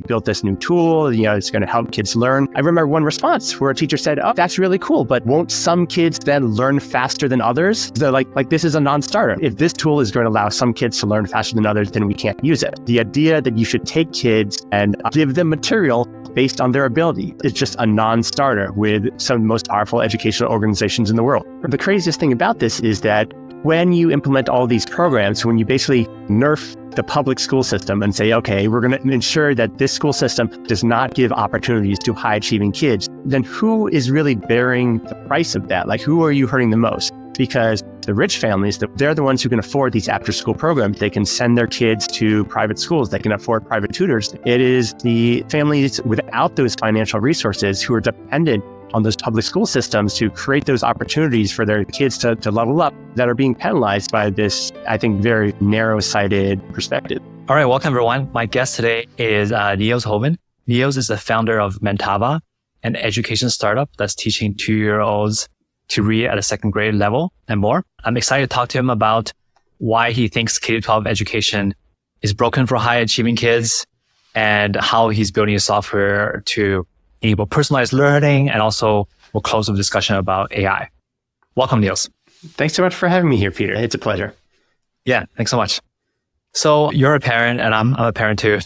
built this new tool, it's going to help kids learn. I remember one response where a teacher said, oh, that's really cool, but won't some kids then learn faster than others? They're like this is a non-starter. If this tool is going to allow some kids to learn faster than others, then we can't use it. The idea that you should take kids and give them material based on their ability is just a non-starter with some of the most powerful educational organizations in the world. The craziest thing about this is that when you implement all these programs, when you basically nerf the public school system and say, okay, we're going to ensure that this school system does not give opportunities to high achieving kids, then who is really bearing the price of that? Like, who are you hurting the most? Because the rich families, they're the ones who can afford these after-school programs. They can send their kids to private schools. They can afford private tutors. It is the families without those financial resources who are dependent on those public school systems to create those opportunities for their kids to level up that are being penalized by this, I think, very narrow-sighted perspective. All right, welcome everyone. My guest today is Niels Hoven. Niels is the founder of Mentava, an education startup that's teaching 2-year-olds to read at a second grade level and more. I'm excited to talk to him about why he thinks K-12 education is broken for high achieving kids and how he's building a software to enable personalized learning, and also we'll close with a discussion about AI. Welcome, Niels. Thanks so much for having me here, Peter. It's a pleasure. Yeah, thanks so much. So you're a parent and I'm a parent too.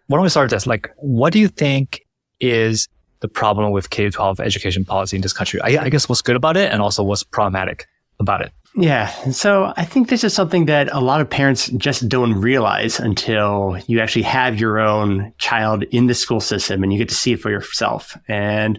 Why don't we start with this? What do you think is the problem with K-12 education policy in this country? I guess what's good about it and also what's problematic about it? Yeah. So I think this is something that a lot of parents just don't realize until you actually have your own child in the school system and you get to see it for yourself. And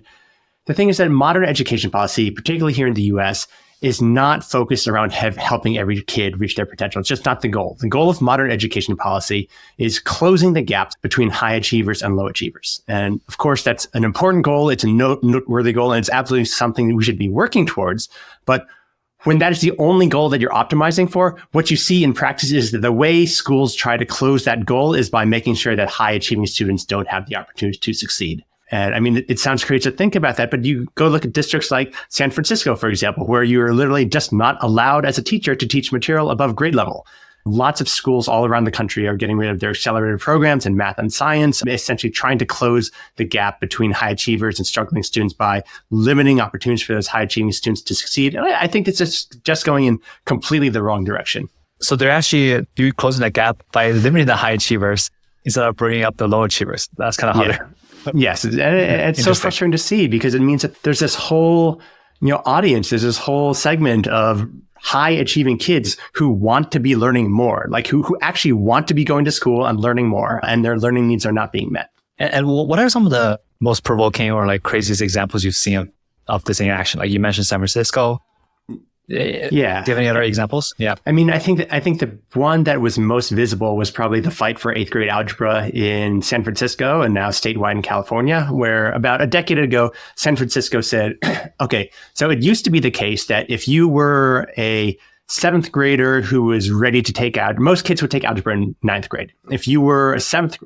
the thing is that modern education policy, particularly here in the US, is not focused around helping every kid reach their potential. It's just not the goal. The goal of modern education policy is closing the gaps between high achievers and low achievers. And of course, that's an important goal. It's a noteworthy goal, and it's absolutely something that we should be working towards. But when that is the only goal that you're optimizing for, what you see in practice is that the way schools try to close that goal is by making sure that high achieving students don't have the opportunity to succeed. And I mean, it sounds crazy to think about that, but you go look at districts like San Francisco, for example, where you're literally just not allowed as a teacher to teach material above grade level. Lots of schools all around the country are getting rid of their accelerated programs in math and science, essentially trying to close the gap between high achievers and struggling students by limiting opportunities for those high achieving students to succeed. And I think it's just going in completely the wrong direction. So they're actually closing that gap by limiting the high achievers instead of bringing up the low achievers. That's kind of how they're... Yes, and it's so frustrating to see because it means that there's this whole audience, there's this whole segment of high achieving kids who want to be learning more, like who actually want to be going to school and learning more, and their learning needs are not being met. And what are some of the most provoking or craziest examples you've seen of this in action? Like you mentioned San Francisco. Yeah. Do you have any other examples? Yeah. I mean, I think the one that was most visible was probably the fight for 8th grade algebra in San Francisco and now statewide in California, where about a decade ago, San Francisco said, okay, so it used to be the case that if you were a 7th grader who was ready to take out, most kids would take algebra in 9th grade. If you were a 7th,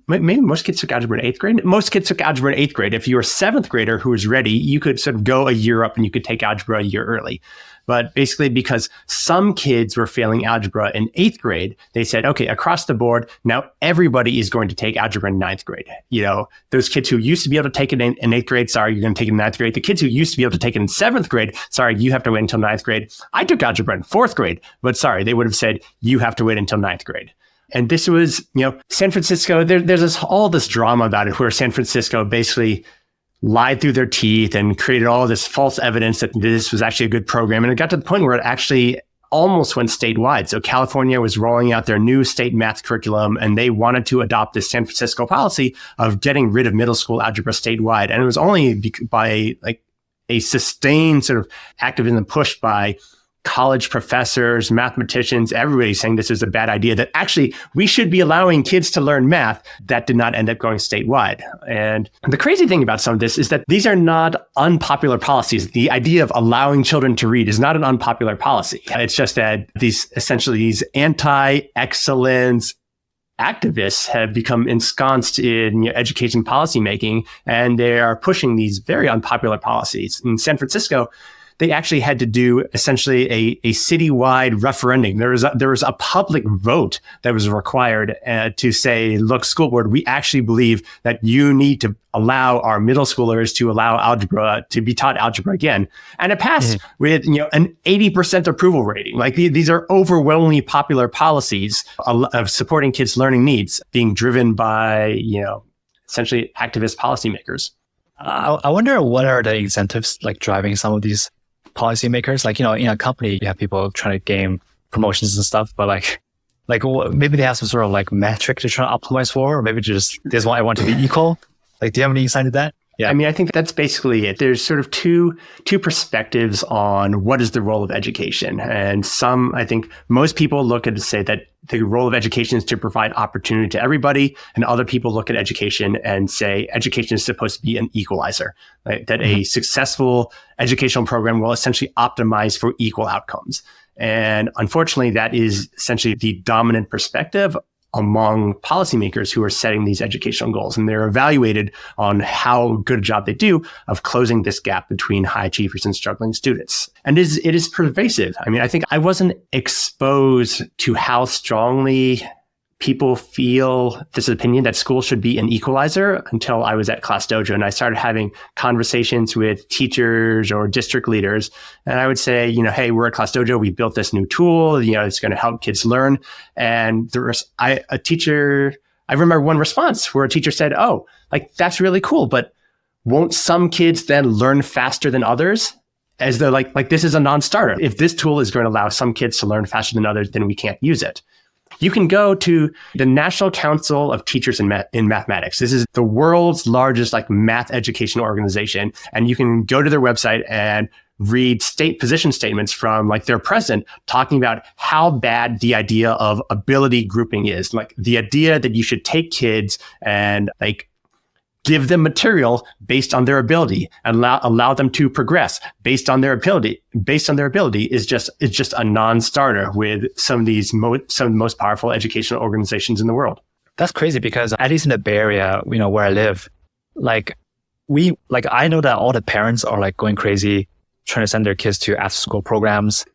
maybe most kids took algebra in 8th grade. Most kids took algebra in 8th grade. If you were a 7th grader who was ready, you could sort of go a year up and you could take algebra a year early. But basically, because some kids were failing algebra in 8th grade, they said, okay, across the board, now everybody is going to take algebra in 9th grade. Those kids who used to be able to take it in 8th grade, sorry, you're going to take it in 9th grade. The kids who used to be able to take it in 7th grade, sorry, you have to wait until 9th grade. I took algebra in 4th grade, but sorry, they would have said, you have to wait until 9th grade. And this was, San Francisco, there's all this drama about it where San Francisco basically lied through their teeth and created all this false evidence that this was actually a good program. And it got to the point where it actually almost went statewide. So California was rolling out their new state math curriculum, and they wanted to adopt this San Francisco policy of getting rid of middle school algebra statewide. And it was only by a sustained sort of activism push by college professors, mathematicians, everybody saying this is a bad idea, that actually we should be allowing kids to learn math. That did not end up going statewide. And the crazy thing about some of this is that these are not unpopular policies. The idea of allowing children to read is not an unpopular policy. It's just that these anti-excellence activists have become ensconced in education policymaking, and they are pushing these very unpopular policies. In San Francisco, they actually had to do essentially a citywide referendum. There was a public vote that was required to say, look, school board, we actually believe that you need to allow our middle schoolers to allow algebra, to be taught algebra again. And it passed with, an 80% approval rating. Like these are overwhelmingly popular policies of supporting kids' learning needs being driven by, essentially activist policymakers. I wonder what are the incentives like driving some of these policymakers? Like, in a company, you have people trying to game promotions and stuff, but like maybe they have some sort of like metric they're trying to optimize for, or maybe they just want everyone to be equal. Like, do you have any insight into that? Yeah. I mean, I think that's basically it. There's sort of two perspectives on what is the role of education. And I think most people look at it and say that the role of education is to provide opportunity to everybody. And other people look at education and say education is supposed to be an equalizer, right? That a successful educational program will essentially optimize for equal outcomes. And unfortunately, that is essentially the dominant perspective among policymakers who are setting these educational goals. And they're evaluated on how good a job they do of closing this gap between high achievers and struggling students. And it is pervasive. I mean, I think I wasn't exposed to how strongly people feel this opinion that school should be an equalizer until I was at Class Dojo, and I started having conversations with teachers or district leaders. And I would say, hey, we're at Class Dojo. We built this new tool. It's going to help kids learn. And I remember one response where a teacher said, "Oh, like that's really cool, but won't some kids then learn faster than others?" As though like this is a non-starter. If this tool is going to allow some kids to learn faster than others, then we can't use it. You can go to the National Council of Teachers in Mathematics. This is the world's largest math education organization. And you can go to their website and read position statements from their president talking about how bad the idea of ability grouping is. Like the idea that you should take kids and give them material based on their ability and allow them to progress based on their ability is just a non-starter with some of the most powerful educational organizations in the world. That's crazy because at least in the Bay Area, where I live, I know that all the parents are going crazy trying to send their kids to after school programs,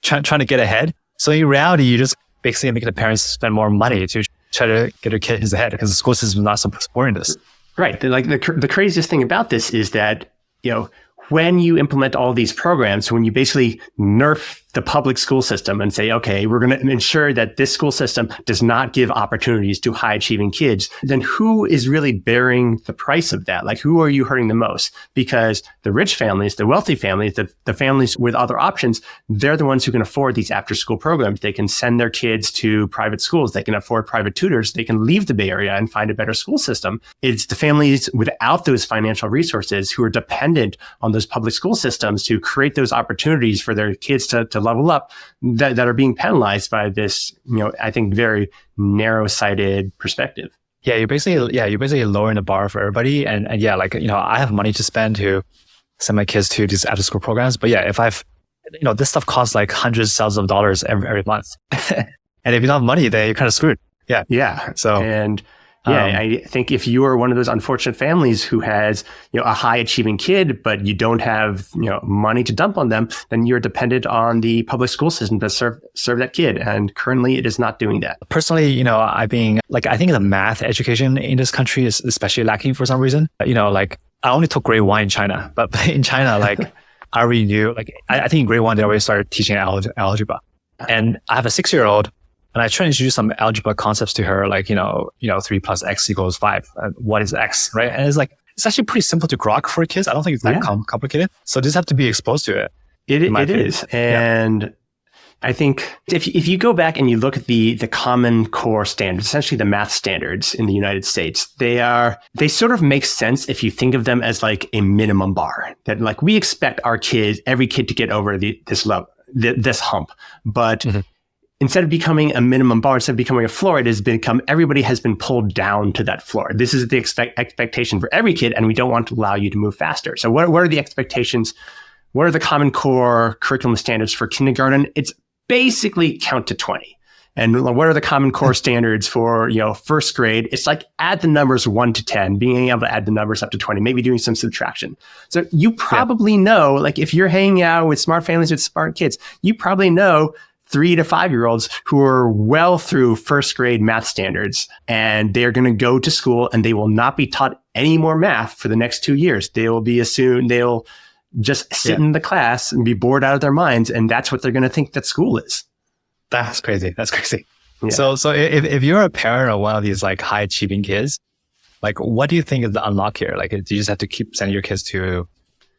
trying to get ahead. So in reality, you just basically make the parents spend more money to try to get their kids ahead because the school system is not supporting this. Right. The craziest thing about this is that, when you implement all these programs, when you basically nerf the public school system and say, okay, we're going to ensure that this school system does not give opportunities to high achieving kids, then who is really bearing the price of that? Who are you hurting the most? Because the rich families, the wealthy families, the families with other options, they're the ones who can afford these after school programs. They can send their kids to private schools. They can afford private tutors. They can leave the Bay Area and find a better school system. It's the families without those financial resources who are dependent on those public school systems to create those opportunities for their kids to level up that are being penalized by this, I think very narrow-sighted perspective. Yeah, you're basically lowering the bar for everybody. And I have money to spend to send my kids to these after school programs. But yeah, if this stuff costs hundreds of thousands of dollars every month. And if you don't have money, then you're kind of screwed. Yeah. Yeah. I think if you are one of those unfortunate families who has, a high achieving kid, but you don't have, money to dump on them, then you're dependent on the public school system to serve that kid. And currently it is not doing that. Personally, I think the math education in this country is especially lacking for some reason. I only took grade 1 in China, but in China, I already knew, I think in grade 1, they already started teaching algebra. And I have a 6-year-old. And I try to introduce some algebra concepts to her, 3 plus x equals 5. What is x, right? And it's actually pretty simple to grok for kids. I don't think it's that complicated. So just have to be exposed to it. It is. And I think if you go back and you look at the Common Core standards, essentially the math standards in the United States, they sort of make sense if you think of them as a minimum bar. That we expect every kid to get over this level, this hump. But instead of becoming a minimum bar, instead of becoming a floor, it has become everybody has been pulled down to that floor. This is the expectation for every kid, and we don't want to allow you to move faster. So what are the expectations? What are the Common Core curriculum standards for kindergarten? It's basically count to 20. And what are the common core standards for, first grade? It's like add the numbers 1 to 10, being able to add the numbers up to 20, maybe doing some subtraction. So you probably know, like if you're hanging out with smart families with smart kids, you probably know 3 to 5-year-olds who are well through first grade math standards, and they're going to go to school and they will not be taught any more math for the next 2 years. They'll just sit in the class and be bored out of their minds. And that's what they're going to think that school is. That's crazy. That's crazy. Yeah. So if you're a parent of one of these like high achieving kids, like what do you think is the unlock here? Like, do you just have to keep sending your kids to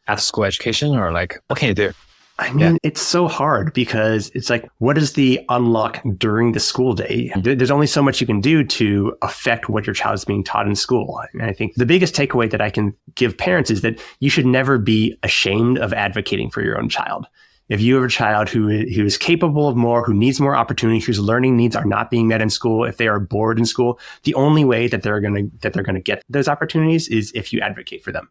after school education, or like, what can you do? I mean, it's so hard because it's like, what is the unlock during the school day? There's only so much you can do to affect what your child is being taught in school. And I think the biggest takeaway that I can give parents is that you should never be ashamed of advocating for your own child. If you have a child who is capable of more, who needs more opportunity, whose learning needs are not being met in school, if they are bored in school, the only way that they're going to get those opportunities is if you advocate for them.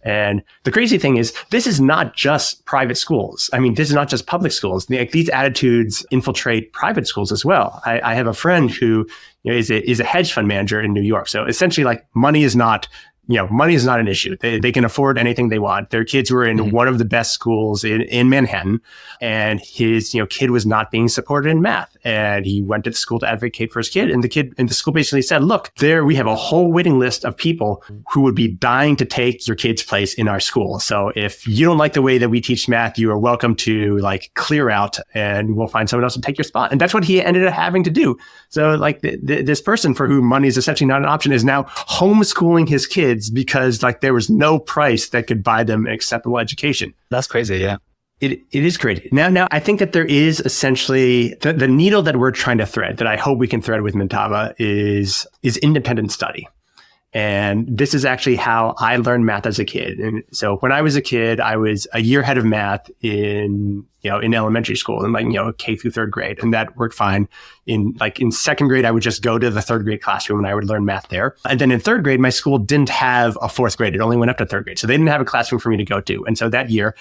And the crazy thing is, this is not just private schools. I mean, this is not just public schools. These attitudes infiltrate private schools as well. I have a friend who is a hedge fund manager in New York. So essentially, like, money is not an issue. They can afford anything they want. Their kids were in one of the best schools in Manhattan, and his kid was not being supported in math. And he went to the school to advocate for his kid. And the school basically said, look, we have a whole waiting list of people who would be dying to take your kid's place in our school. So if you don't like the way that we teach math, you are welcome to clear out, and we'll find someone else to take your spot. And that's what he ended up having to do. So this person for whom money is essentially not an option is now homeschooling his kids because there was no price that could buy them an acceptable education. That's crazy. Yeah. It is crazy. Now, I think that there is essentially the needle that we're trying to thread, that I hope we can thread with Mentava, is independent study. And this is actually how I learned math as a kid. And so when I was a kid, I was a year ahead of math in elementary school, in K through third grade. And that worked fine. In second grade, I would just go to the third grade classroom and I would learn math there. And then in third grade, my school didn't have a fourth grade. It only went up to third grade. So they didn't have a classroom for me to go to. And so that year,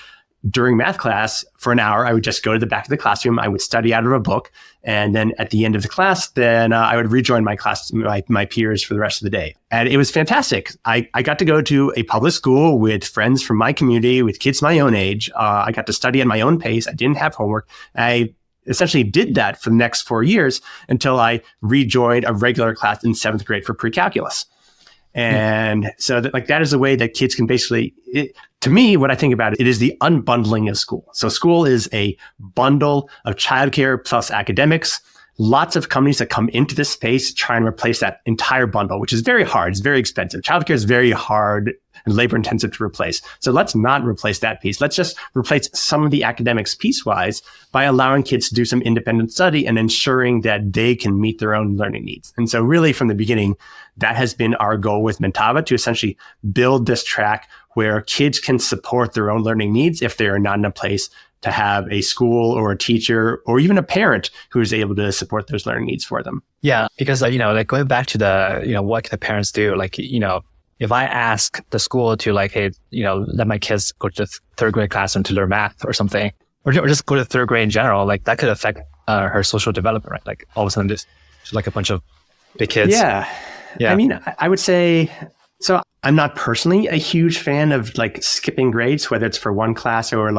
during math class, for an hour, I would just go to the back of the classroom. I would study out of a book. And then at the end of the class, I would rejoin my class, my peers for the rest of the day. And it was fantastic. I got to go to a public school with friends from my community, with kids my own age. I got to study at my own pace. I didn't have homework. I essentially did that for the next 4 years until I rejoined a regular class in seventh grade for pre-calculus. And so that is a way that kids can basically, to me, what I think about it is the unbundling of school. So school is a bundle of childcare plus academics. Lots of companies that come into this space try and replace that entire bundle, which is very hard. It's very expensive. Childcare is very hard and labor intensive to replace. So let's not replace that piece. Let's just replace some of the academics piecewise by allowing kids to do some independent study and ensuring that they can meet their own learning needs. And so really from the beginning, that has been our goal with Mentava, to essentially build this track where kids can support their own learning needs if they are not in a place to have a school or a teacher or even a parent who is able to support those learning needs for them. Yeah, because going back to the what can the parents do? If I ask the school to hey, let my kids go to the third grade classroom to learn math or something, or just go to third grade in general, that could affect her social development, right? All of a sudden, just a bunch of big kids. Yeah. I mean, I would say, so I'm not personally a huge fan of skipping grades, whether it's for one class or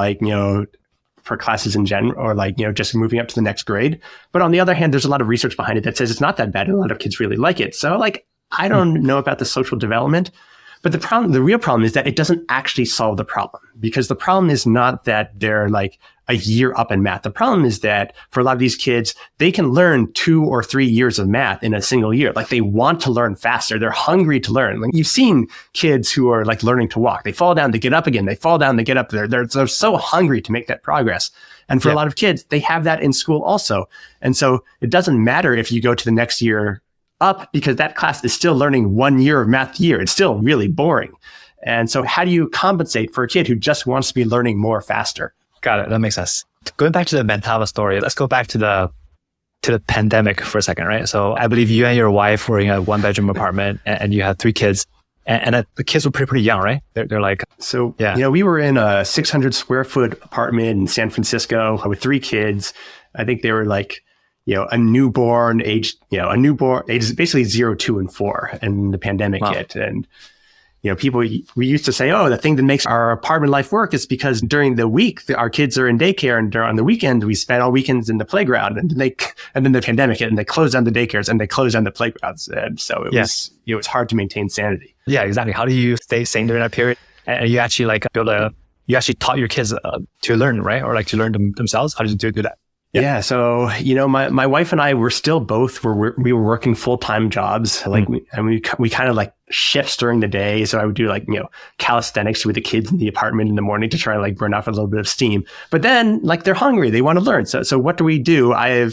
for classes in general, or just moving up to the next grade. But on the other hand, there's a lot of research behind it that says it's not that bad, and a lot of kids really like it. So I don't know about the social development, but the real problem is that it doesn't actually solve the problem, because the problem is not that they're a year up in math. The problem is that for a lot of these kids, they can learn 2 or 3 years of math in a single year. They want to learn faster. They're hungry to learn. You've seen kids who are learning to walk. They fall down, they get up again. They fall down, they get up. They're so hungry to make that progress. And for a lot of kids, they have that in school also. And so it doesn't matter if you go to the next year up, because that class is still learning 1 year of math a year. It's still really boring. And so how do you compensate for a kid who just wants to be learning more faster? Got it. That makes sense. Going back to the Mentava story, let's go back to the pandemic for a second, right? So I believe you and your wife were in a 1-bedroom apartment, and you had 3 kids, and the kids were pretty young, right? They're so yeah. We were in a 600 square foot apartment in San Francisco with 3 kids. I think they were a newborn age is basically 0, 2, and 4, and the pandemic hit. And, we used to say, oh, the thing that makes our apartment life work is because during the week, our kids are in daycare, and on the weekend, we spend all weekends in the playground. And then the pandemic hit, and they closed down the daycares and they closed down the playgrounds. And so it was hard to maintain sanity. Yeah, exactly. How do you stay sane during that period? And you actually you actually taught your kids to learn, right? Or to learn themselves? How did you do that? Yeah. So, my wife and I were still we were working full-time jobs. We kind of shifts during the day. So I would do calisthenics with the kids in the apartment in the morning to try and burn off a little bit of steam. But then they're hungry. They want to learn. So what do we do? I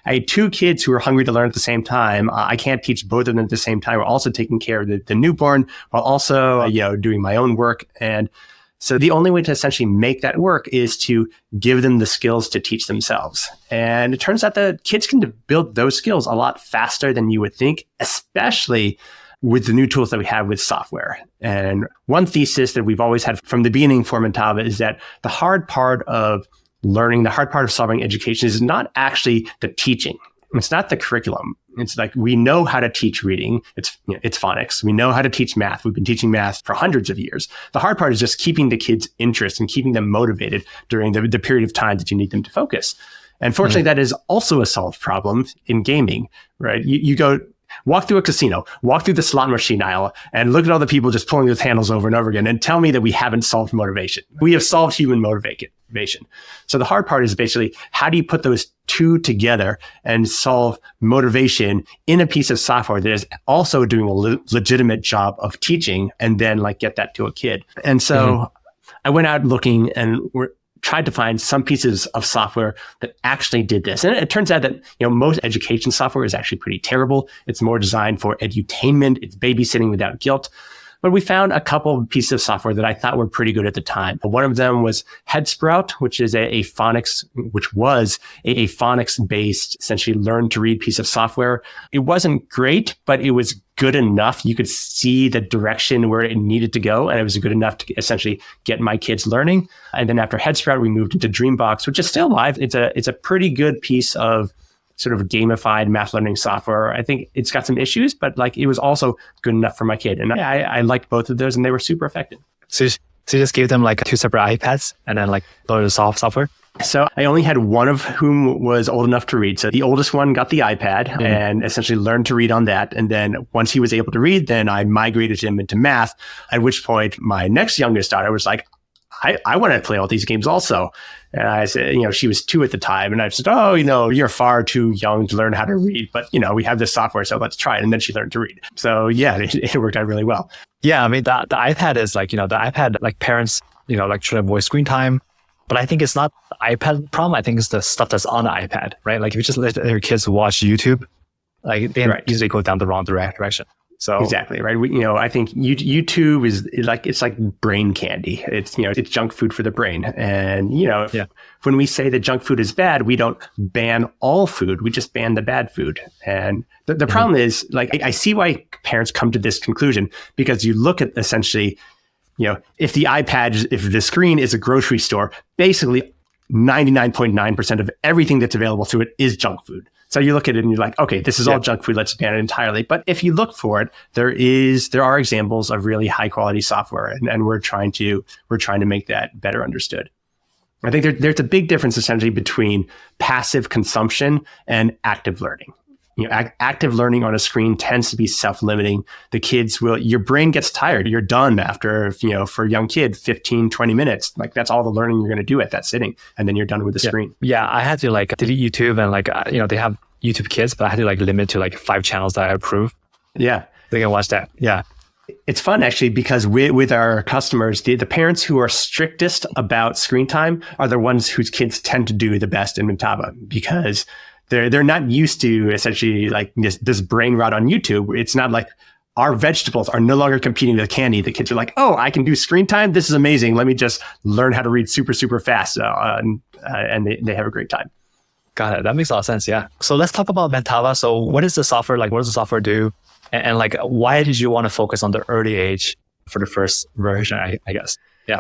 had 2 kids who are hungry to learn at the same time. I can't teach both of them at the same time. We're also taking care of the newborn while also, doing my own work. And so the only way to essentially make that work is to give them the skills to teach themselves. And it turns out that kids can build those skills a lot faster than you would think, especially with the new tools that we have with software. And one thesis that we've always had from the beginning for Mentava is that the hard part of learning, the hard part of solving education is not actually the teaching. It's not the curriculum. It's we know how to teach reading. It's phonics. We know how to teach math. We've been teaching math for hundreds of years. The hard part is just keeping the kids' interest and keeping them motivated during the period of time that you need them to focus. And fortunately, that is also a solved problem in gaming, right? You go walk through a casino, walk through the slot machine aisle, and look at all the people just pulling those handles over and over again, and tell me that we haven't solved motivation. We have solved human motivation. So the hard part is basically, how do you put those two together and solve motivation in a piece of software that is also doing a legitimate job of teaching, and then get that to a kid? And so I went out looking and tried to find some pieces of software that actually did this. And it turns out that, most education software is actually pretty terrible. It's more designed for edutainment. It's babysitting without guilt. But we found a couple of pieces of software that I thought were pretty good at the time. One of them was Headsprout, which was a phonics-based, essentially learn to read piece of software. It wasn't great, but it was good enough. You could see the direction where it needed to go, and it was good enough to essentially get my kids learning. And then after Headsprout, we moved into Dreambox, which is still live. It's a pretty good piece of sort of gamified math learning software. I think it's got some issues, but it was also good enough for my kid. And I liked both of those, and they were super effective. So you just gave them 2 separate iPads and then loaded the software? So I only had one of whom was old enough to read. So the oldest one got the iPad and essentially learned to read on that. And then once he was able to read, then I migrated him into math, at which point my next youngest daughter was like, I want to play all these games also. And I said, she was 2 at the time. And I said, oh, you're far too young to learn how to read. But, we have this software, so let's try it. And then she learned to read. So yeah, it worked out really well. Yeah, I mean, the iPad is the iPad, parents, try to avoid screen time. But I think it's not the iPad problem. I think it's the stuff that's on the iPad, right? If you just let your kids watch YouTube, they usually go down the wrong direction. So exactly right. I think YouTube is it's like brain candy. It's it's junk food for the brain. And when we say that junk food is bad, we don't ban all food. We just ban the bad food. And the problem is I see why parents come to this conclusion, because you look at essentially, if the screen is a grocery store, basically 99.9% of everything that's available through it is junk food. So you look at it and you're like, okay, this is all junk food. Let's ban it entirely. But if you look for it, there are examples of really high quality software, and we're trying to make that better understood. I think there's a big difference essentially between passive consumption and active learning. Active learning on a screen tends to be self-limiting. Your brain gets tired. You're done after, for a young kid, 15, 20 minutes. That's all the learning you're going to do at that sitting. And then you're done with the screen. Yeah. I had to delete YouTube and they have YouTube Kids, but I had to limit to 5 channels that I approve. Yeah. They can watch that. Yeah. It's fun actually, because with our customers, the parents who are strictest about screen time are the ones whose kids tend to do the best in Mentava, because they're not used to essentially this brain rot on YouTube. It's not like our vegetables are no longer competing with candy. The kids are like, oh, I can do screen time. This is amazing. Let me just learn how to read super, super fast. And they have a great time. Got it. That makes a lot of sense. Yeah. So let's talk about Mentava. So what is the software like? What does the software do? And why did you want to focus on the early age for the first version, I guess? Yeah.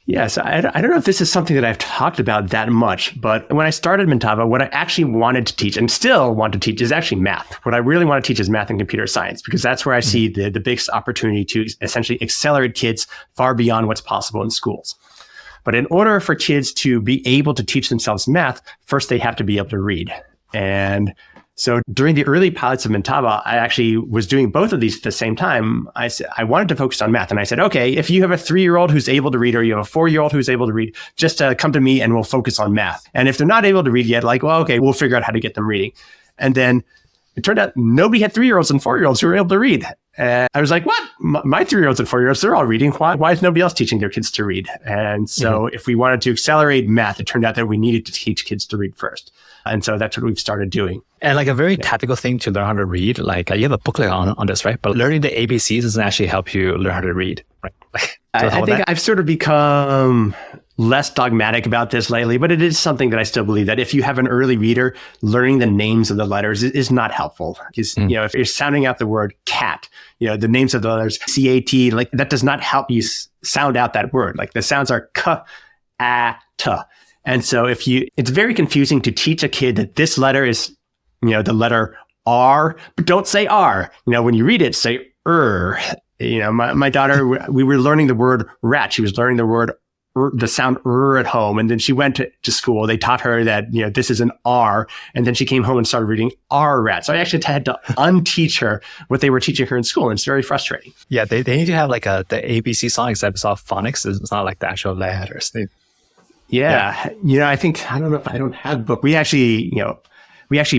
Yes, I don't know if this is something that I've talked about that much, but when I started Mentava, what I actually wanted to teach and still want to teach is actually math. What I really want to teach is math and computer science, because that's where I see the biggest opportunity to essentially accelerate kids far beyond what's possible in schools. But in order for kids to be able to teach themselves math, first they have to be able to read. And so during the early pilots of Mentava, I actually was doing both of these at the same time. I wanted to focus on math. And I said, okay, if you have a 3-year-old who's able to read, or you have a 4-year-old who's able to read, just come to me and we'll focus on math. And if they're not able to read yet, like, well, okay, we'll figure out how to get them reading. And then it turned out nobody had 3-year-olds and 4-year-olds who were able to read. And I was like, what? My 3-year-olds and 4-year-olds, they're all reading. Why is nobody else teaching their kids to read? And so if we wanted to accelerate math, it turned out that we needed to teach kids to read first. And so that's what we've started doing. And like a very tactical thing to learn how to read, like you have a booklet on this, right? But learning the ABCs doesn't actually help you learn how to read, right? I think I've sort of become less dogmatic about this lately, but it is something that I still believe that if you have an early reader, learning the names of the letters is not helpful. Because, if you're sounding out the word cat, the names of the letters, C-A-T, like that does not help you sound out that word. Like the sounds are k, a, t. And so it's very confusing to teach a kid that this letter is, the letter R, but don't say R. When you read it, say my daughter, we were learning the word rat. She was learning the sound at home. And then she went to school. They taught her that, this is an R. And then she came home and started reading R rat. So I actually had to unteach her what they were teaching her in school. And it's very frustrating. Yeah, they need to have like the ABC song, except it's all phonics. It's not like the actual letters. Yeah. I don't know if I don't have a book. We actually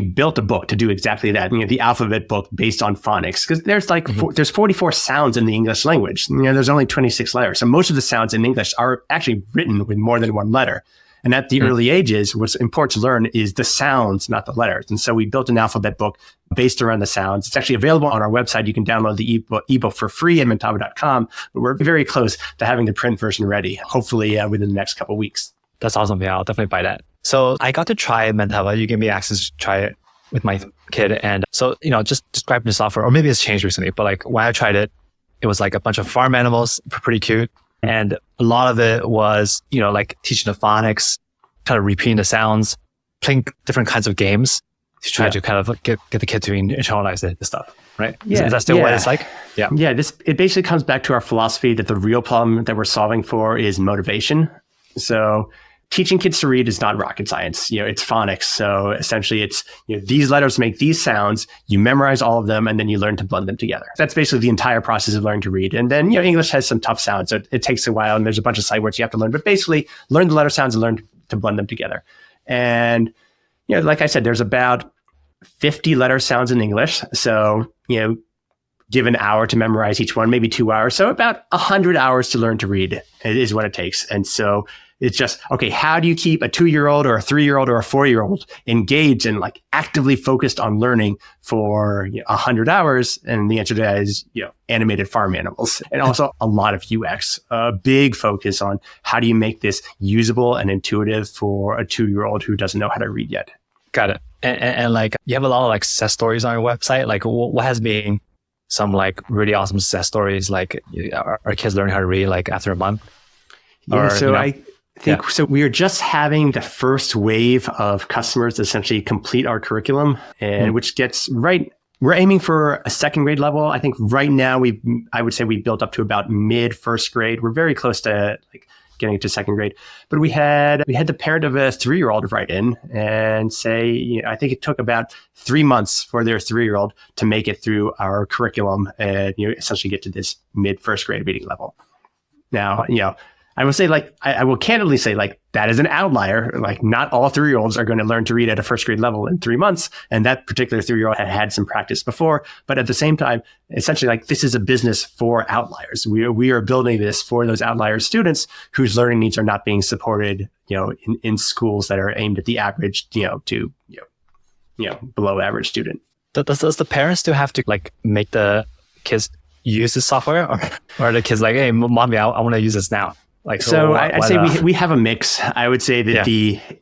built a book to do exactly that. The alphabet book based on phonics, because there's there's 44 sounds in the English language. There's only 26 letters. So most of the sounds in English are actually written with more than one letter. And at the early ages, what's important to learn is the sounds, not the letters. And so we built an alphabet book based around the sounds. It's actually available on our website. You can download the ebook for free at mentava.com. But we're very close to having the print version ready, hopefully within the next couple of weeks. That's awesome. Yeah, I'll definitely buy that. So I got to try Mentava. You gave me access to try it with my kid. And so, just describe the software, or maybe it's changed recently, but like when I tried it, it was like a bunch of farm animals, pretty cute. And a lot of it was, like teaching the phonics, kind of repeating the sounds, playing different kinds of games to try to kind of get the kid to internalize the stuff, right? Yeah. Is that still what it's like? Yeah. Yeah. It basically comes back to our philosophy that the real problem that we're solving for is motivation. So teaching kids to read is not rocket science. It's phonics. So essentially it's, these letters make these sounds, you memorize all of them, and then you learn to blend them together. That's basically the entire process of learning to read. And then, English has some tough sounds. So it takes a while, and there's a bunch of sight words you have to learn, but basically learn the letter sounds and learn to blend them together. And, like I said, there's about 50 letter sounds in English. So, give an hour to memorize each one, maybe 2 hours. So about 100 hours to learn to read is what it takes. And so it's just, okay, how do you keep a 2-year-old or a 3-year-old or a 4-year-old engaged and like actively focused on learning for 100 hours? And the answer to that is, animated farm animals, and also a lot of UX, a big focus on how do you make this usable and intuitive for a 2-year-old who doesn't know how to read yet. Got it. And like, you have a lot of like success stories on your website. Like what has been some like really awesome success stories? Like are kids learning how to read like after a month? Yeah, I think so. We are just having the first wave of customers essentially complete our curriculum, and which gets we're aiming for a second grade level. I think right now I would say we built up to about mid first grade. We're very close to like getting to second grade, but we had the parent of a 3-year-old write in and say, I think it took about 3 months for their 3-year-old to make it through our curriculum and essentially get to this mid first grade reading level. Now, I will say, I will candidly say, that is an outlier. Like, not all 3-year-olds are going to learn to read at a first grade level in 3 months. And that particular 3-year-old had some practice before. But at the same time, essentially, this is a business for outliers. We are building this for those outlier students whose learning needs are not being supported, in schools that are aimed at the average, to below average student. Does the parents still have to make the kids use this software, or are the kids like, hey, mommy, I want to use this now? I'd say we have a mix. I would say that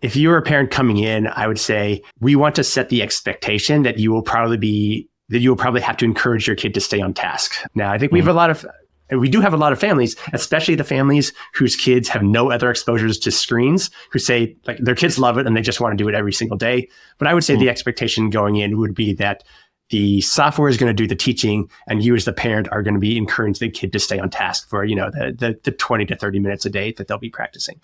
if you're a parent coming in, I would say we want to set the expectation that you will probably have to encourage your kid to stay on task. Now, I think we have a lot of And we do have a lot of families, especially the families whose kids have no other exposures to screens, who say like their kids love it and they just want to do it every single day. But I would say the expectation going in would be that the software is going to do the teaching, and you as the parent are going to be encouraging the kid to stay on task for, the 20 to 30 minutes a day that they'll be practicing.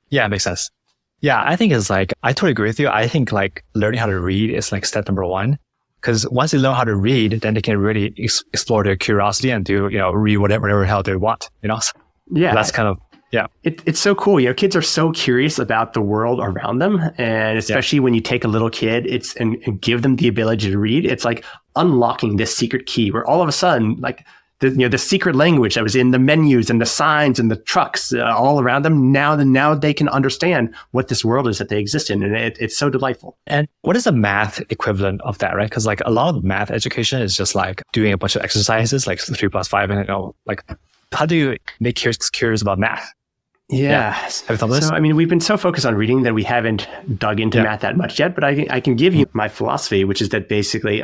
Yeah, it makes sense. Yeah, I think it's like, I totally agree with you. I think like learning how to read is like step number one. Because once they learn how to read, then they can really explore their curiosity and do, read whatever hell they want, So yeah. that's kind of, yeah. It's so cool. Kids are so curious about the world around them. And especially when you take a little kid and give them the ability to read, it's like unlocking this secret key where all of a sudden, like, the secret language that was in the menus and the signs and the trucks all around them, now they can understand what this world is that they exist in. And it's so delightful. And what is the math equivalent of that, right? Because like a lot of math education is just like doing a bunch of exercises, like 3+5, and like how do you make kids curious about math? Yeah. Have you thought of this? So, we've been so focused on reading that we haven't dug into math that much yet, but I can give you my philosophy, which is that basically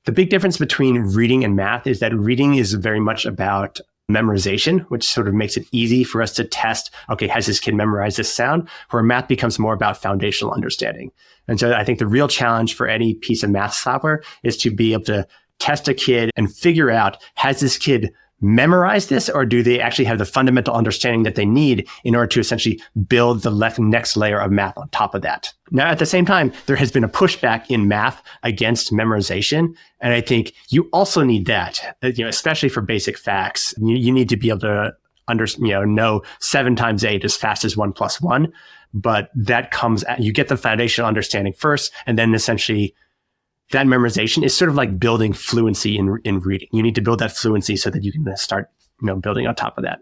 the big difference between reading and math is that reading is very much about memorization, which sort of makes it easy for us to test, okay, has this kid memorized this sound? Where math becomes more about foundational understanding. And so I think the real challenge for any piece of math software is to be able to test a kid and figure out, has this kid memorize this, or do they actually have the fundamental understanding that they need in order to essentially build the next layer of math on top of that? Now, at the same time, there has been a pushback in math against memorization. And I think you also need that, especially for basic facts. You need to be able to know 7 times 8 as fast as 1 + 1. But that comes you get the foundational understanding first, and then essentially that memorization is sort of like building fluency in reading. You need to build that fluency so that you can start, building on top of that.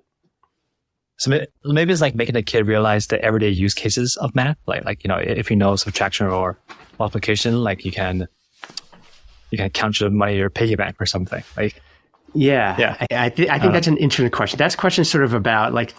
So maybe it's like making the kid realize the everyday use cases of math. Like if you know subtraction or multiplication, like you can count your money or piggy bank or something. Like, yeah. I think that's an interesting question. That's a question sort of about like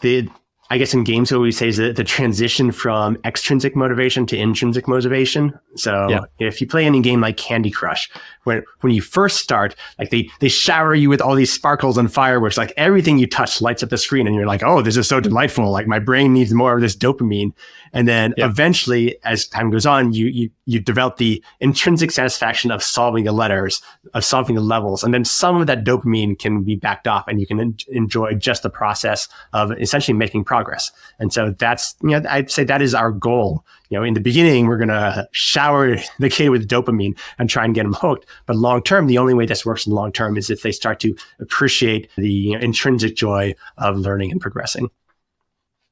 I guess in games, what we say is the transition from extrinsic motivation to intrinsic motivation. So if you play any game like Candy Crush, when you first start, like they shower you with all these sparkles and fireworks, like everything you touch lights up the screen, and you're like, oh, this is so delightful. Like my brain needs more of this dopamine. And then eventually, as time goes on, you develop the intrinsic satisfaction of solving the letters, of solving the levels. And then some of that dopamine can be backed off, and you can enjoy just the process of essentially making progress. And so that's, I'd say that is our goal. In the beginning, we're going to shower the kid with dopamine and try and get them hooked. But long term, the only way this works in long term is if they start to appreciate the intrinsic joy of learning and progressing.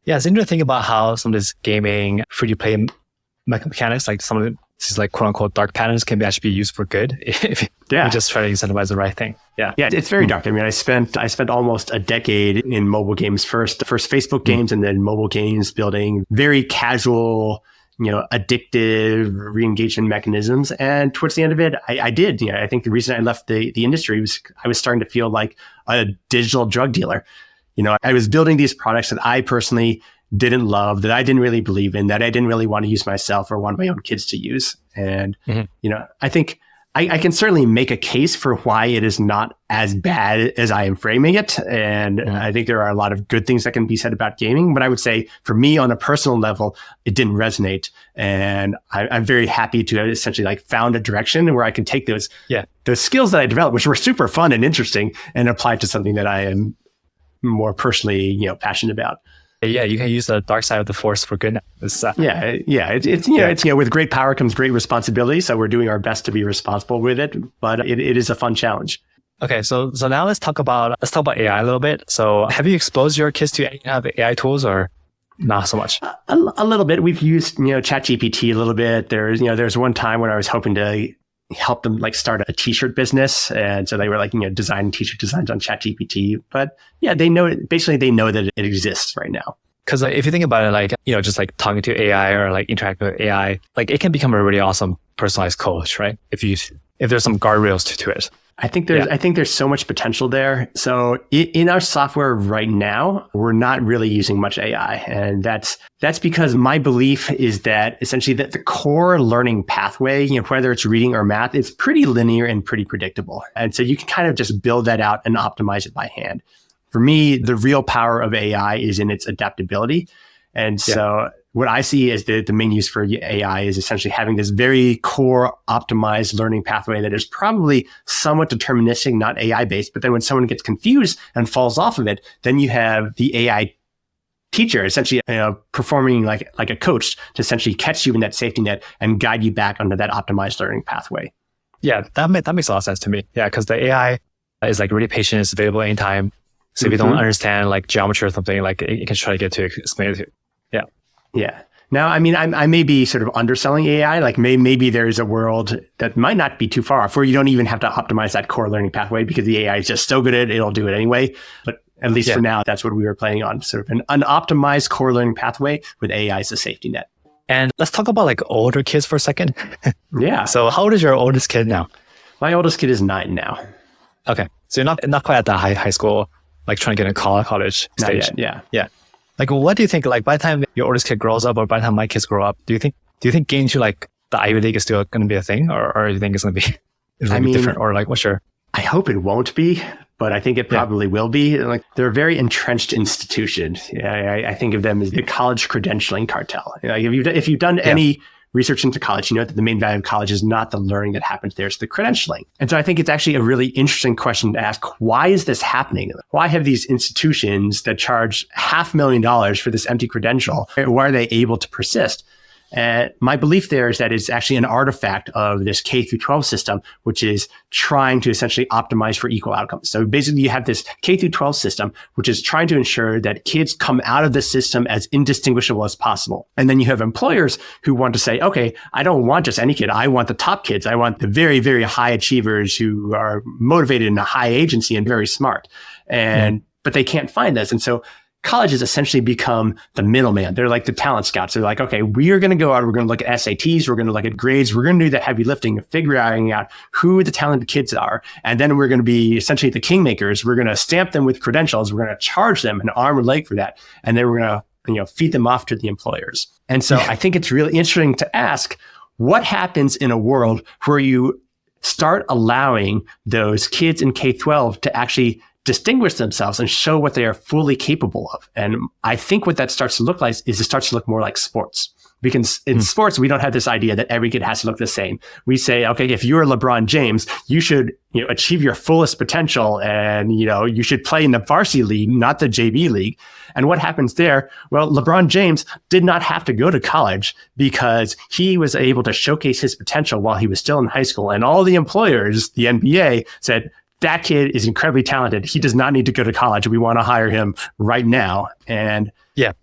Yeah, it's interesting to think about how some of this gaming, free-to-play mechanics, like some of these like quote-unquote dark patterns can actually be used for good if you just try to incentivize the right thing. Yeah, it's very dark. I spent almost a decade in mobile games first Facebook games, and then mobile games building very casual, addictive re-engagement mechanisms. And towards the end of it, I did. I think the reason I left the industry was I was starting to feel like a digital drug dealer. I was building these products that I personally didn't love, that I didn't really believe in, that I didn't really want to use myself or want my own kids to use. And, I think I can certainly make a case for why it is not as bad as I am framing it. And I think there are a lot of good things that can be said about gaming. But I would say for me on a personal level, it didn't resonate. And I'm very happy to have essentially like found a direction where I can take those skills that I developed, which were super fun and interesting, and apply to something that I am more personally, passionate about. Yeah, you can use the dark side of the force for good. It's with great power comes great responsibility. So we're doing our best to be responsible with it, but it is a fun challenge. Okay, so now let's talk about AI a little bit. So have you exposed your kids to any kind of AI tools, or not so much? A little bit. We've used ChatGPT a little bit. There's one time when I was hoping to help them like start a t-shirt business. And so they were like, designing t-shirt designs on ChatGPT. But yeah, they know that it exists right now. Because if you think about it, like, just like talking to AI or like interacting with AI, like it can become a really awesome personalized coach, right? If there's some guardrails to it. I think there's so much potential there. So in our software right now, we're not really using much AI. And that's because my belief is that essentially that the core learning pathway, whether it's reading or math, is pretty linear and pretty predictable. And so you can kind of just build that out and optimize it by hand. For me, the real power of AI is in its adaptability. And so what I see as the main use for AI is essentially having this very core optimized learning pathway that is probably somewhat deterministic, not AI based. But then when someone gets confused and falls off of it, then you have the AI teacher essentially performing like a coach to essentially catch you in that safety net and guide you back onto that optimized learning pathway. Yeah, that makes a lot of sense to me. Yeah, because the AI is like really patient, it's available anytime. So if you don't understand like geometry or something, like it can try to get to explain it to you. Yeah. Yeah. Now, I mean, I may be sort of underselling AI. Like maybe there's a world that might not be too far off where you don't even have to optimize that core learning pathway because the AI is just so good at it, it'll do it anyway. But at least for now, that's what we were planning on, sort of an optimized core learning pathway with AI as a safety net. And let's talk about like older kids for a second. Yeah. So how old is your oldest kid now? My oldest kid is 9 now. Okay. So you're not quite at the high school, like trying to get in college stage. Not yet, yeah. Like, what do you think, like, by the time your oldest kid grows up or by the time my kids grow up, do you think getting to like the Ivy League is still going to be a thing or do you think it's going to be different or like, what's your... I hope it won't be, but I think it probably will be. Like, they're a very entrenched institution. I think of them as the college credentialing cartel. If you've done any research into college, you know that the main value of college is not the learning that happens there, it's the credentialing. And so I think it's actually a really interesting question to ask, why is this happening? Why have these institutions that charge $500,000 for this empty credential, why are they able to persist? And my belief there is that it's actually an artifact of this K-12 system, which is trying to essentially optimize for equal outcomes. So basically you have this K-12 system, which is trying to ensure that kids come out of the system as indistinguishable as possible. And then you have employers who want to say, okay, I don't want just any kid. I want the top kids. I want the very, very high achievers who are motivated in a high agency and very smart. But they can't find this. And so colleges essentially become the middleman. They're like the talent scouts. They're like, okay, we are going to go out, we're going to look at SATs, we're going to look at grades, we're going to do the heavy lifting of figuring out who the talented kids are. And then we're going to be essentially the kingmakers. We're going to stamp them with credentials. We're going to charge them an arm and leg for that. And then we're going to, feed them off to the employers. And so I think it's really interesting to ask, what happens in a world where you start allowing those kids in K-12 to actually distinguish themselves and show what they are fully capable of. And I think what that starts to look like is it starts to look more like sports. Because in sports, we don't have this idea that every kid has to look the same. We say, okay, if you're LeBron James, you should achieve your fullest potential and you should play in the varsity league, not the JV league. And what happens there? Well, LeBron James did not have to go to college because he was able to showcase his potential while he was still in high school. And all the employers, the NBA, said, that kid is incredibly talented. He does not need to go to college. We want to hire him right now. And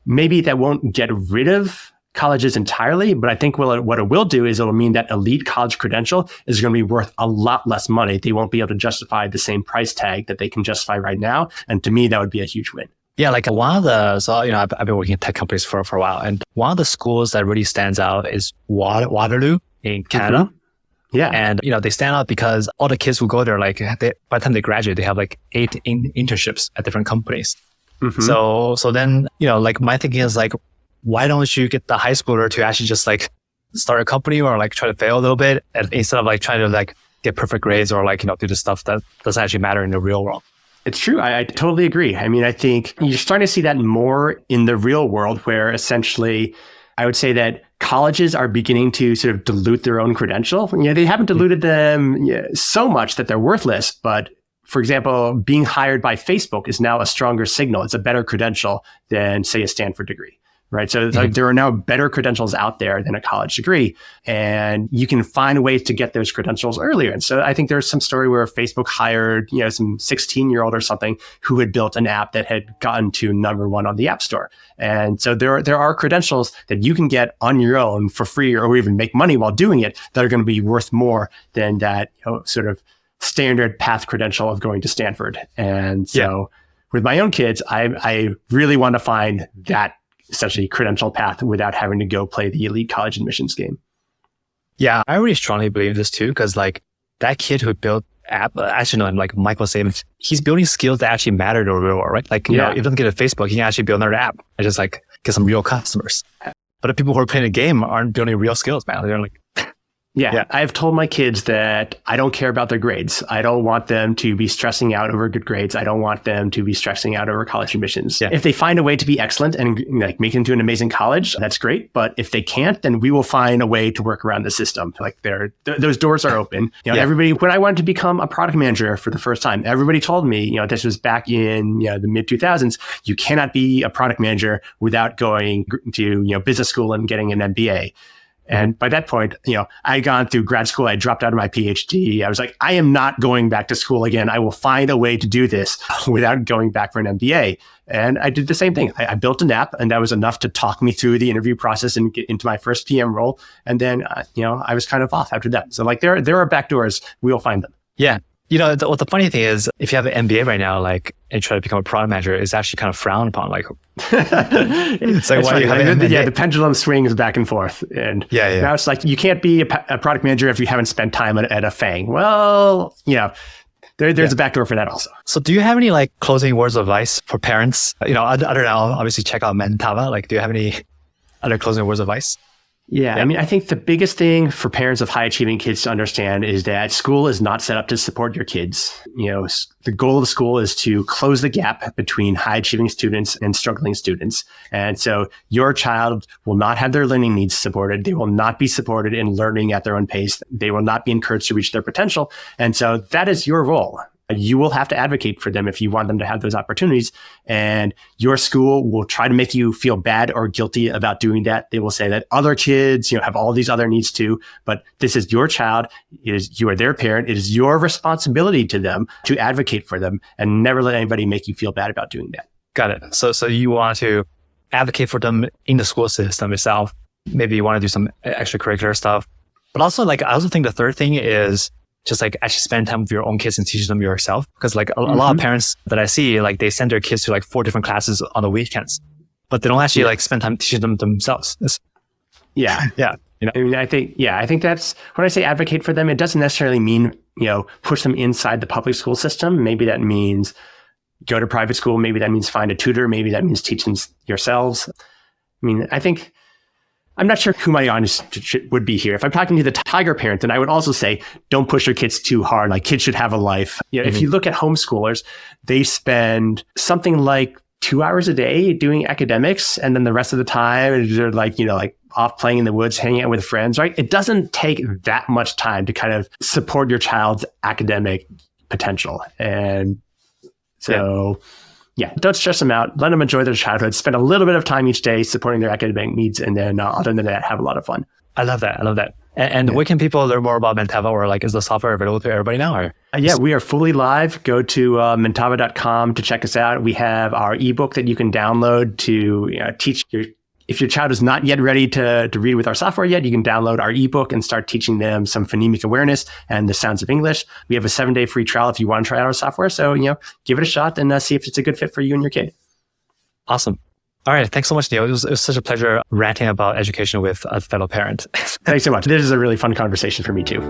maybe that won't get rid of colleges entirely, but I think what it will do is it'll mean that elite college credential is going to be worth a lot less money. They won't be able to justify the same price tag that they can justify right now. And to me, that would be a huge win. Yeah, like I've been working in tech companies for a while. And one of the schools that really stands out is Waterloo in Canada. Yeah. And, they stand out because all the kids who go there, by the time they graduate, they have 8 internships at different companies. So then, my thinking is why don't you get the high schooler to actually just start a company or try to fail a little bit instead of trying to get perfect grades or do the stuff that doesn't actually matter in the real world. It's true. I totally agree. I mean, I think you're starting to see that more in the real world where essentially I would say that colleges are beginning to sort of dilute their own credential. They haven't diluted them so much that they're worthless. But for example, being hired by Facebook is now a stronger signal. It's a better credential than, say, a Stanford degree. Right. So there are now better credentials out there than a college degree, and you can find ways to get those credentials earlier. And so I think there's some story where Facebook hired, some 16-year-old or something who had built an app that had gotten to #1 on the App Store. And so there are credentials that you can get on your own for free or even make money while doing it that are going to be worth more than that sort of standard path credential of going to Stanford. And so with my own kids, I really want to find that essentially credential path without having to go play the elite college admissions game. Yeah, I really strongly believe this too, because that kid who built app, Michael Saban, he's building skills that actually matter in the real world, right? If he doesn't get a Facebook, he can actually build another app and just get some real customers. But the people who are playing the game aren't building real skills, man. They're Yeah, I have told my kids that I don't care about their grades. I don't want them to be stressing out over good grades. I don't want them to be stressing out over college admissions. Yeah. If they find a way to be excellent and like make it into an amazing college, that's great. But if they can't, then we will find a way to work around the system. Like those doors are open. Everybody, when I wanted to become a product manager for the first time, everybody told me, this was back in the mid 2000s, you cannot be a product manager without going to business school and getting an MBA. And by that point, I had gone through grad school. I dropped out of my PhD. I was like, I am not going back to school again. I will find a way to do this without going back for an MBA. And I did the same thing. I built an app, and that was enough to talk me through the interview process and get into my first PM role. And then, I was kind of off after that. So like there are back doors. We'll find them. Yeah. The funny thing is, if you have an MBA right now, like, and you try to become a product manager, it's actually kind of frowned upon. Like, it's like, why do you have an MBA? The pendulum swings back and forth. And now it's like, you can't be a product manager if you haven't spent time at a FANG. Well, there's a backdoor for that also. So do you have any like closing words of advice for parents? Other than obviously check out Mentava. Like, do you have any other closing words of advice? Yeah, I mean, I think the biggest thing for parents of high achieving kids to understand is that school is not set up to support your kids. The goal of school is to close the gap between high achieving students and struggling students. And so your child will not have their learning needs supported. They will not be supported in learning at their own pace. They will not be encouraged to reach their potential. And so that is your role. You will have to advocate for them if you want them to have those opportunities. And your school will try to make you feel bad or guilty about doing that. They will say that other kids, have all these other needs too. But this is your child. You are their parent. It is your responsibility to them to advocate for them and never let anybody make you feel bad about doing that. Got it. So you want to advocate for them in the school system itself. Maybe you want to do some extracurricular stuff. But also, I also think the third thing is just like actually spend time with your own kids and teach them yourself. Because like a lot of parents that I see, like they send their kids to like 4 different classes on the weekends, but they don't actually like spend time teaching them themselves. Yeah. I mean, I think that's when I say advocate for them, it doesn't necessarily mean, push them inside the public school system. Maybe that means go to private school. Maybe that means find a tutor. Maybe that means teach them yourselves. I mean, I'm not sure who my audience would be here. If I'm talking to the tiger parent, then I would also say, don't push your kids too hard. Like, kids should have a life. If you look at homeschoolers, they spend something like 2 hours a day doing academics. And then the rest of the time, they're like, off playing in the woods, hanging out with friends, right? It doesn't take that much time to kind of support your child's academic potential. And so... Yeah, don't stress them out. Let them enjoy their childhood. Spend a little bit of time each day supporting their academic needs. And then other than that, have a lot of fun. I love that. And where can people learn more about Mentava, or like, is the software available to everybody now? Or? We are fully live. Go to mentava.com to check us out. We have our ebook that you can download to teach if your child is not yet ready to read with our software yet, you can download our ebook and start teaching them some phonemic awareness and the sounds of English. We have a 7-day free trial if you want to try out our software. So, give it a shot and see if it's a good fit for you and your kid. Awesome. All right. Thanks so much, Neil. It was such a pleasure ranting about education with a fellow parent. Thanks so much. This is a really fun conversation for me too.